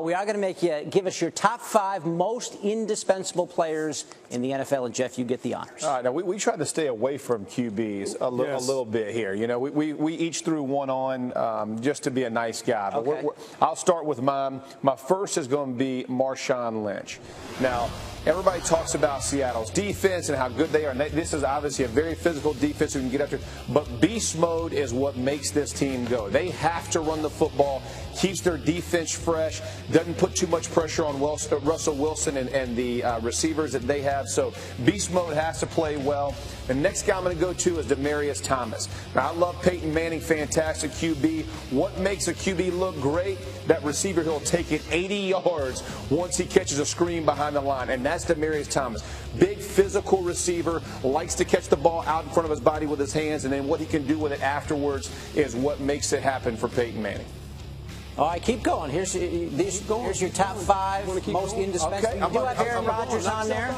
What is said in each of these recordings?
We are going to make you give us your top 5 most indispensable players in the NFL, and Jeff, you get the honors. All right, now we try to stay away from QBs a little bit here. You know, we each threw one on just to be a nice guy. But okay. I'll start with mine. My first is going to be Marshawn Lynch. Now, everybody talks about Seattle's defense and how good they are. And this is obviously a very physical defense who can get after. But beast mode is what makes this team go. They have to run the football, keeps their defense fresh, doesn't put too much pressure on Russell Wilson and the receivers that they have. So beast mode has to play well. The next guy I'm going to go to is Demaryius Thomas. Now, I love Peyton Manning, fantastic QB. What makes a QB look great? That receiver, he'll take it 80 yards once he catches a screen behind the line, and that's Demaryius Thomas. Big physical receiver, likes to catch the ball out in front of his body with his hands, and then what he can do with it afterwards is what makes it happen for Peyton Manning. All right, keep going. Here's your top 5 most indispensable. Okay. You do have Aaron Rodgers on there.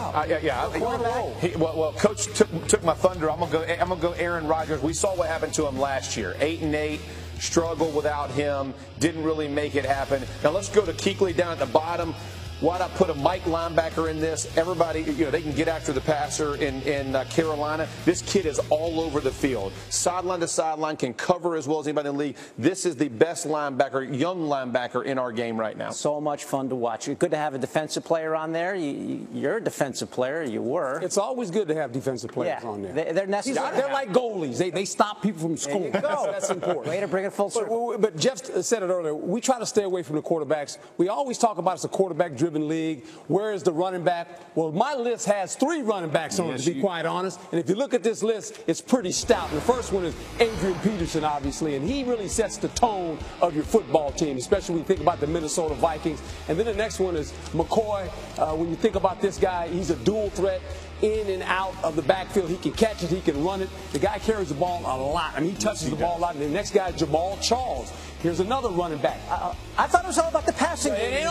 Well, Coach took my thunder. I'm gonna go Aaron Rodgers. We saw what happened to him last year. 8-8. Struggled without him. Didn't really make it happen. Now let's go to Kuechly down at the bottom. Why not put a Mike linebacker in this? Everybody, you know, they can get after the passer in Carolina. This kid is all over the field. Sideline to sideline, can cover as well as anybody in the league. This is the best linebacker, young linebacker in our game right now. So much fun to watch. Good to have a defensive player on there. You're a defensive player. You were. It's always good to have defensive players on there. They're necessary. They're like goalies. They stop people from scoring. That's important. Way to bring it full circle. But Jeff said it earlier. We try to stay away from the quarterbacks. We always talk about it's a quarterback-driven league. Where is the running back? Well, my list has 3 running backs on it, to be quite honest. And if you look at this list, it's pretty stout. And the first one is Adrian Peterson, obviously, and he really sets the tone of your football team, especially when you think about the Minnesota Vikings. And then the next one is McCoy. When you think about this guy, he's a dual threat. In and out of the backfield. He can catch it. He can run it. The guy carries the ball a lot. I mean, he touches the ball a lot. And the next guy is Jamaal Charles. Here's another running back. I thought it was all about the passing game.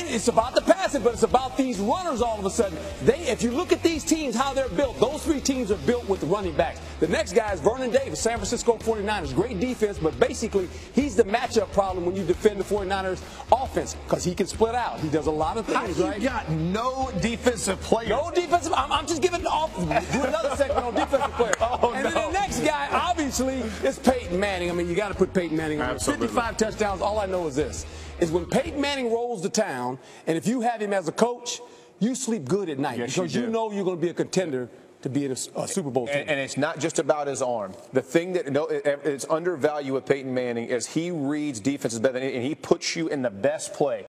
It's about the passing, but it's about these runners all of a sudden. If you look at these teams, how they're built, those 3 teams are built with the running backs. The next guy is Vernon Davis, San Francisco 49ers. Great defense, but basically he's the matchup problem when you defend the 49ers offense because he can split out. He does a lot of things, right? You got no defensive players. No defensive. I'm just giving it off. Do another segment on defensive players. And then the next guy, obviously, is Peyton Manning. I mean, you got to put Peyton Manning on. 55 touchdowns. All I know is this: is when Peyton Manning rolls to town, and if you have him as a coach, you sleep good at night because you know you're going to be a contender to be in a Super Bowl team. And it's not just about his arm. The thing that it's undervalued with Peyton Manning is he reads defenses better, and he puts you in the best play.